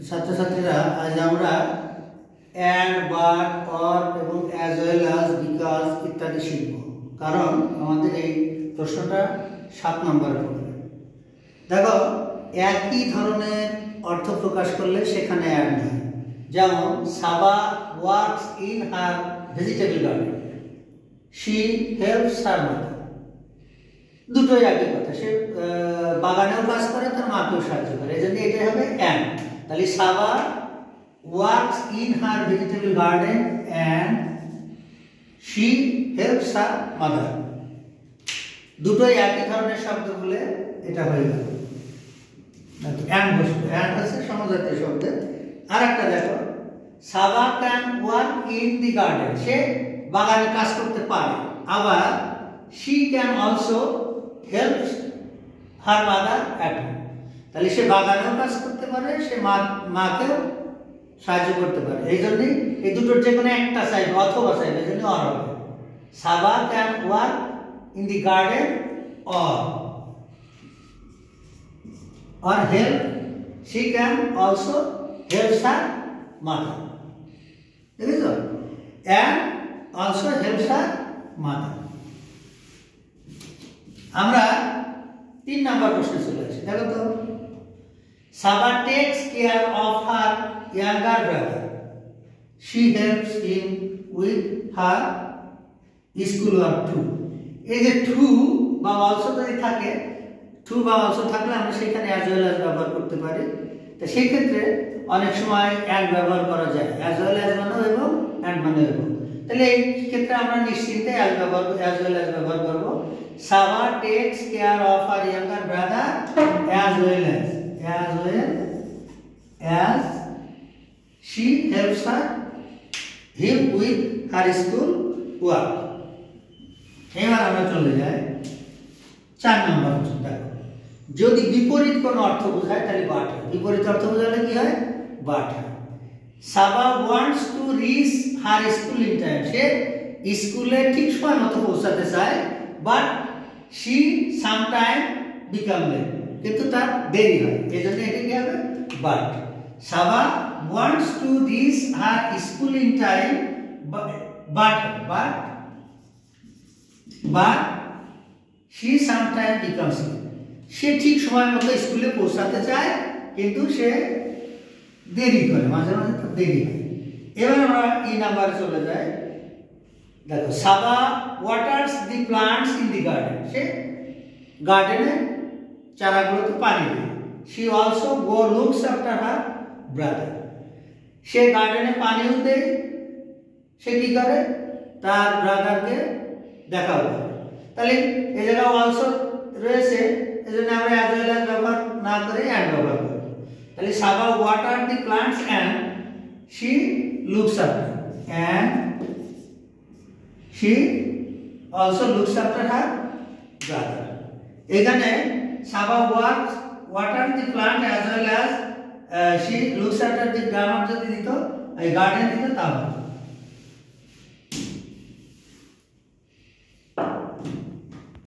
ছাত্রছাত্রীরা আজ আমরা অ্যান্ড বাট অর এবং অ্যাজ ওয়েল অ্যাজ বিকজ ইত্যাদি শিখব। কারণ আমাদের এই প্রশ্নটা 7 নম্বরে পড়বে। দেখো, একই ধরনের অর্থ প্রকাশ করলে সেখানে অ্যাড নেই। যেমন Saba works in her vegetable garden, she helps her mother. দুটোই একই কথা, সে বাগানেও কাজ করে, তার মাকেও সাহায্য করে, এই জন্য এটাই হবে অ্যান্ড। তাহলে Saba works in her vegetable garden and she helps her mother. দুটোই একই ধরনের শব্দ বলে এটা হয়ে গেল। অ্যান্ড বসবে, অ্যান্ড হচ্ছে সমজাতীয় শব্দ। আর একটা দেখো, Saba can work in the garden, সে বাগানে কাজ করতে পারে। আবার she can also helps her mother at home. তাহলে সে বাগানেও কাজ করতে পারে, সে মাকেও সাহায্য করতে পারে। এই জন্যই এই দুটোর যে কোনো একটা চাইবে অথবা চাইবে, এই জন্য অর হবে। Saba can work in the garden or help, she can also help her mother. দেখেছো, and also helps her mother. আমরা 3 নম্বর প্রশ্নে চলে আসি। দেখো তো, Saba takes care of her younger brother, she helps him with her school work too. এই যে two বা অলসো যদি থাকে, টু বা অলসো থাকলে আমরা সেখানে অ্যাজ ওয়েল অ্যাজ ব্যবহার করতে পারি। তো সেই ক্ষেত্রে অনেক সময় অ্যান্ড ব্যবহার করা যায়, অ্যাজ ওয়েল অ্যাজ মানেও এবং অ্যান্ড মানেও এবং। তাহলে এই ক্ষেত্রে আমরা নিশ্চিন্তে অ্যাজ ওয়েল অ্যাজ ব্যবহার করব। Saba takes care of her younger brother as well as she helps him with her school work. এবার আমরা চলে যাই 4 নম্বর প্রশ্ন। দেখো, যদি বিপরীত কোনো অর্থ বোঝায় তাহলে বাট হয়। বিপরীত অর্থ বোঝালে কি হয়? বাট হয়। Saba wants to reach her school in time, সে স্কুলে ঠিক সময় মতো পৌঁছাতে চায়। But she sometime become late, কিন্তু তার দেরি হয়, এই জন্য এটা কি হবে? But. Saba wants to reach her school in time, but she sometimes becomes late. সে ঠিক সময় মতো স্কুলে পৌঁছাতে চায়, কিন্তু সে দেরি করে, মাঝে মাঝে তো দেরি হয়। এবার আমরা এই নাম্বারে চলে যাই। দেখো, Saba waters the plants in the garden, সে গার্ডেনে চারাগুলোতে পানি দেয়। she also looks after her brother, সে গার্ডেনে পানিও দেয়, সে কি করে? তার ব্রাদারকে দেখাও করে। তাহলে এই জায়গায় অলসো রয়েছে, এই জন্য আমরা অ্যাজ ওয়েল অ্যাজ ব্যবহার না করে অ্যান্ড ব্যবহার করব। তাহলে Saba water the plants and she looks after, and she also looks after her brother. এখানে Saba water the plant as well as she looks after the grammar যদি দিত, এই গার্ডেন দিত, তাহলে